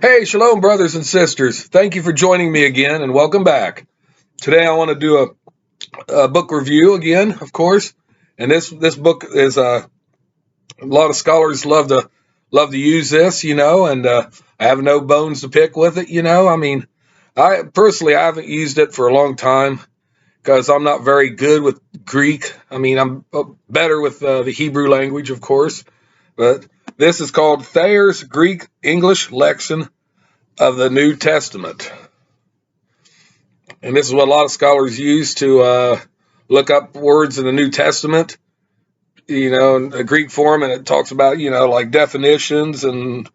Hey, shalom, brothers and sisters. Thank you for joining me again and welcome back. Today I want to do a book review again, of course. And this book is a lot of scholars love to use this, and I have no bones to pick with it, I mean, I personally I haven't used it for a long time because I'm not very good with Greek. I mean, I'm better with the Hebrew language, of course. But this is called Thayer's Greek English Lexicon of the New Testament. And this is what a lot of scholars use to look up words in the New Testament, in a Greek form. And it talks about, like definitions and,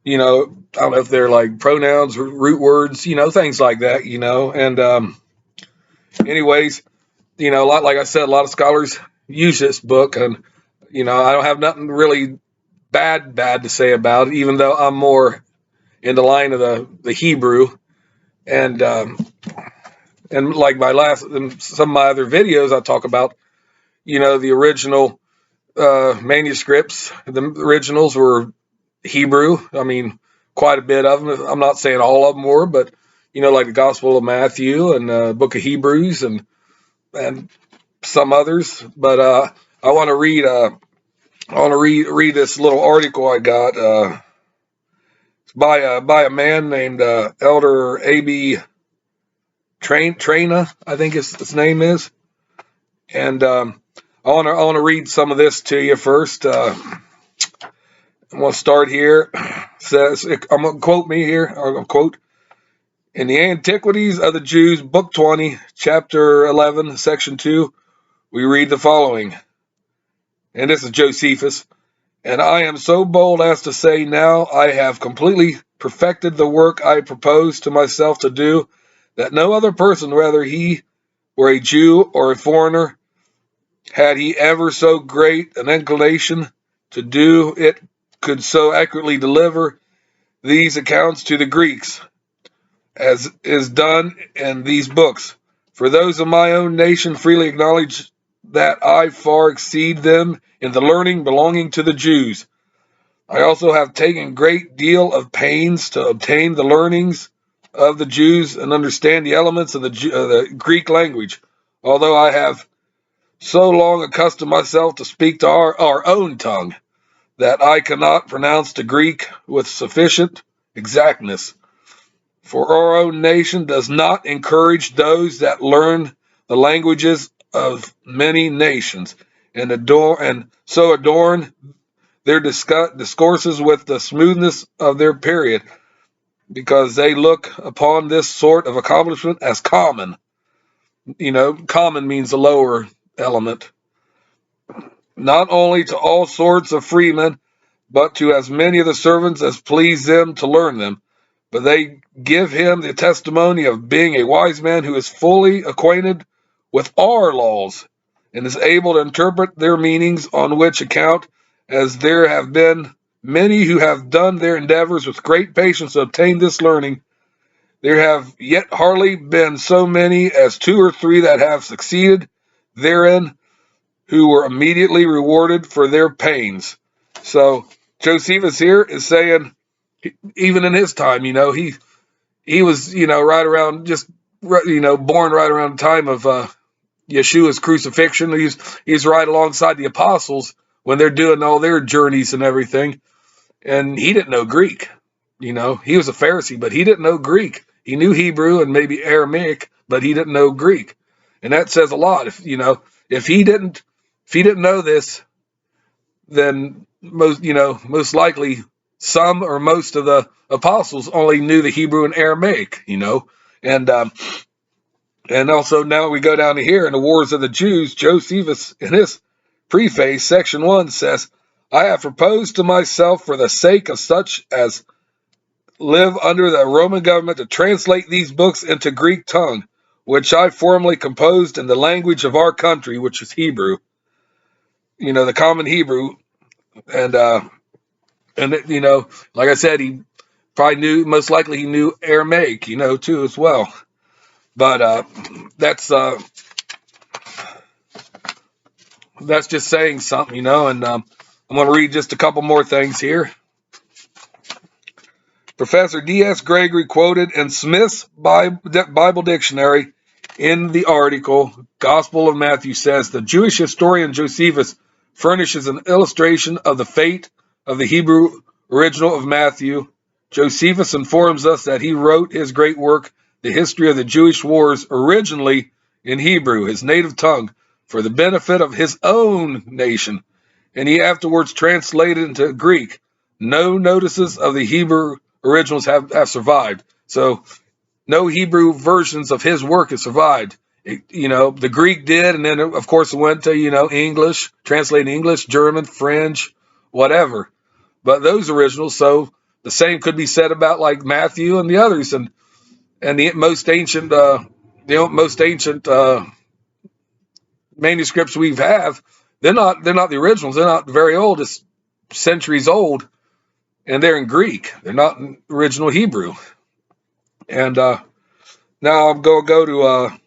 I don't know if they're like pronouns, root words, things like that, And anyways, like I said, a lot of scholars use this book. And, I don't have nothing really bad to say about it, even though I'm more in the line of the Hebrew. And like some of my other videos, I talk about, the original manuscripts. The originals were Hebrew. I mean, quite a bit of them. I'm not saying all of them were, but, like the Gospel of Matthew and Book of Hebrews and some others. But I want to read this little article I got by a man named Elder A.B. Traina, I think his name is. And I want to read some of this to you first. I'm going to start here. It says, I'm going to quote me here. I'm going to quote, in the Antiquities of the Jews, Book 20, Chapter 11, Section 2, we read the following. And this is Josephus. And I am so bold as to say now I have completely perfected the work I proposed to myself to do, that no other person, whether he were a Jew or a foreigner, had he ever so great an inclination to do it, could so accurately deliver these accounts to the Greeks, as is done in these books. For those of my own nation freely acknowledge that I far exceed them in the learning belonging to the Jews. I also have taken great deal of pains to obtain the learnings of the Jews and understand the elements of the Greek language, although I have so long accustomed myself to speak to our own tongue that I cannot pronounce the Greek with sufficient exactness. For our own nation does not encourage those that learn the languages of many nations and so adorn their discourses with the smoothness of their period, because they look upon this sort of accomplishment as common. Common means the lower element. Not only to all sorts of freemen, but to as many of the servants as please them to learn them. But they give him the testimony of being a wise man who is fully acquainted with our laws, and is able to interpret their meanings, on which account, as there have been many who have done their endeavors with great patience to obtain this learning, there have yet hardly been so many as 2 or 3 that have succeeded therein, who were immediately rewarded for their pains. So Josephus here is saying, even in his time, he was, right around born right around the time of Yeshua's crucifixion. He's right alongside the apostles when they're doing all their journeys and everything. And he didn't know Greek. He was a Pharisee, but he didn't know Greek. He knew Hebrew and maybe Aramaic, but he didn't know Greek. And that says a lot. If he didn't know this, then most likely some or most of the apostles only knew the Hebrew and Aramaic, and also now we go down to here in the Wars of the Jews. Josephus, in his preface, section 1, says, I have proposed to myself, for the sake of such as live under the Roman government, to translate these books into Greek tongue, which I formerly composed in the language of our country, which is Hebrew, the common Hebrew. And like I said, he probably most likely he knew Aramaic, too, as well. But that's just saying something, and I'm going to read just a couple more things here. Professor D.S. Gregory quoted in Smith's Bible Dictionary in the article, Gospel of Matthew says, the Jewish historian Josephus furnishes an illustration of the fate of the Hebrew original of Matthew. Josephus informs us that he wrote his great work, The History of the Jewish Wars, originally in Hebrew, his native tongue, for the benefit of his own nation, and he afterwards translated into Greek. No notices of the Hebrew originals have survived. So no Hebrew versions of his work have survived. The Greek did, and then of course it went to, English, translated English, German, French, whatever. But those originals, so the same could be said about like Matthew and the others, and the most ancient manuscripts we have. They're not the originals. They're not very old. It's centuries old, and they're in Greek. They're not in original Hebrew. And now I'm going to go to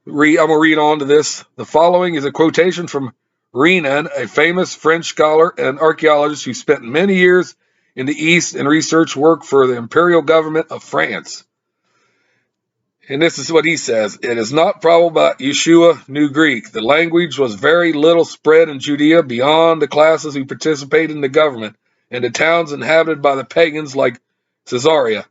I'm going to read on to this. The following is a quotation from Renan, a famous French scholar and archaeologist who spent many years in the East in research work for the imperial government of France. And this is what he says. It is not probable that Yeshua knew Greek. The language was very little spread in Judea beyond the classes who participated in the government and the towns inhabited by the pagans like Caesarea.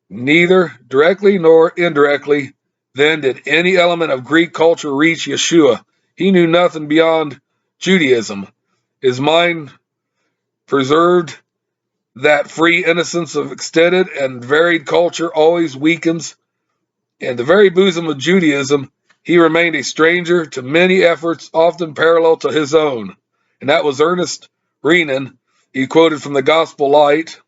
Neither directly nor indirectly then did any element of Greek culture reach Yeshua. He knew nothing beyond Judaism. His mind preserved that free innocence of extended and varied culture always weakens. In the very bosom of Judaism, he remained a stranger to many efforts often parallel to his own. And that was Ernest Renan. He quoted from the Gospel Light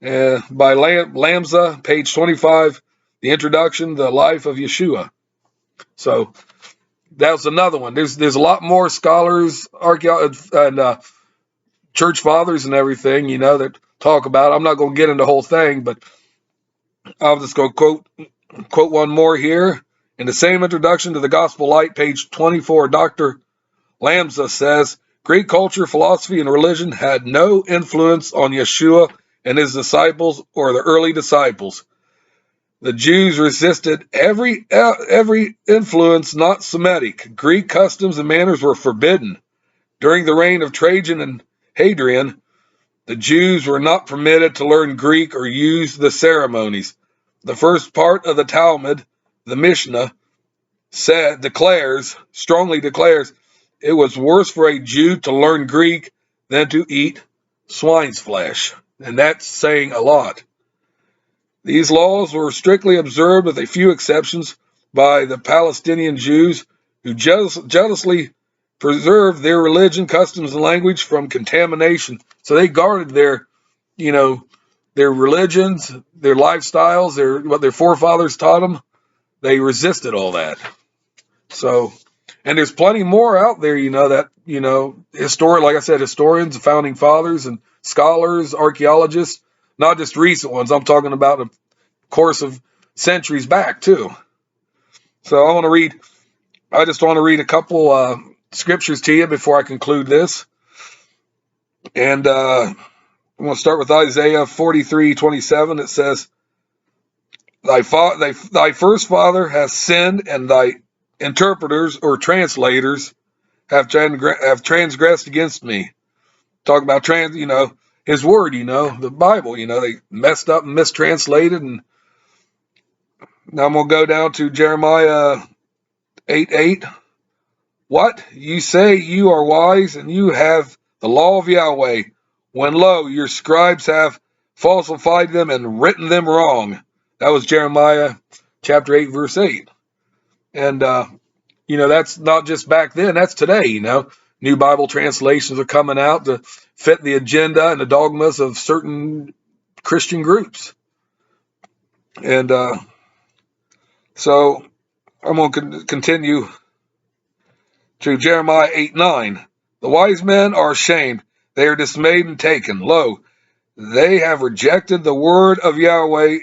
by Lamza, page 25, the introduction, the life of Yeshua. So that's another one. There's a lot more scholars, archaeologists, and church fathers and everything, that talk about it. I'm not going to get into the whole thing, but I'll just go quote one more here. In the same introduction to the Gospel Light, page 24, Dr. Lamza says, Greek culture, philosophy, and religion had no influence on Yeshua and his disciples or the early disciples. The Jews resisted every influence not Semitic. Greek customs and manners were forbidden. During the reign of Trajan and Hadrian, the Jews were not permitted to learn Greek or use the ceremonies. The first part of the Talmud, the Mishnah, strongly declares, it was worse for a Jew to learn Greek than to eat swine's flesh. And that's saying a lot. These laws were strictly observed with a few exceptions by the Palestinian Jews who jealously preserved their religion, customs, and language from contamination. So they guarded their religions, their lifestyles, what their forefathers taught them. They resisted all that. So, and there's plenty more out there, like I said, historians, founding fathers, and scholars, archaeologists, not just recent ones. I'm talking about a course of centuries back too. So I just want to read a couple scriptures to you before I conclude this. And I'm going to start with Isaiah 43:27. It says, thy first father has sinned, and thy interpreters or translators have transgressed against me. Talking about his word, the Bible, they messed up and mistranslated. And now I'm going to go down to Jeremiah 8:8. What? You say you are wise and you have the law of Yahweh, when lo, your scribes have falsified them and written them wrong. That was Jeremiah chapter 8, verse 8. And, that's not just back then, that's today, New Bible translations are coming out to fit the agenda and the dogmas of certain Christian groups. And so I'm going to continue to Jeremiah 8:9. The wise men are ashamed. They are dismayed and taken. Lo, they have rejected the word of Yahweh,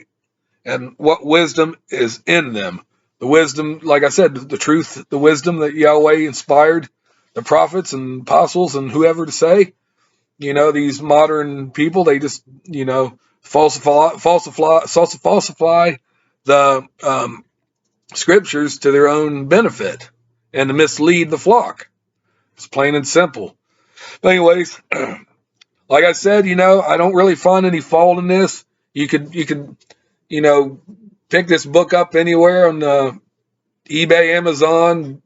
and what wisdom is in them. The wisdom, like I said, the truth, the wisdom that Yahweh inspired the prophets and apostles and whoever to say. These modern people, they just, falsify the scriptures to their own benefit and to mislead the flock. It's plain and simple. But anyways, like I said, I don't really find any fault in this. You could, pick this book up anywhere on eBay, Amazon,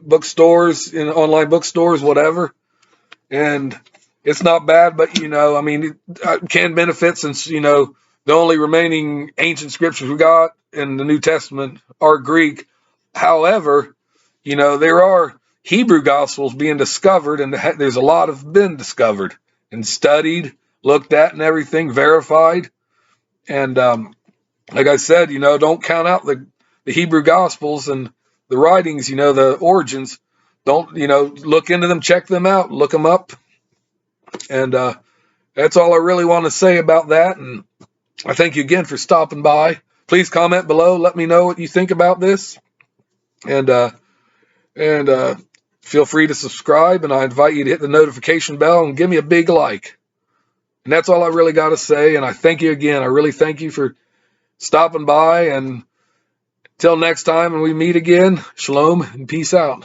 bookstores, in online bookstores, whatever. And it's not bad, but it can benefit since the only remaining ancient scriptures we got in the New Testament are Greek. However, there are Hebrew Gospels being discovered, and there's a lot have been discovered and studied, looked at, and everything, verified. And like I said, don't count out the Hebrew Gospels and the writings, the origins. Don't, look into them, check them out, look them up. And that's all I really want to say about that. And I thank you again for stopping by. Please comment below. Let me know what you think about this. And feel free to subscribe. And I invite you to hit the notification bell and give me a big like. And that's all I really got to say. And I thank you again. I really thank you for stopping by. And till next time when we meet again, shalom and peace out.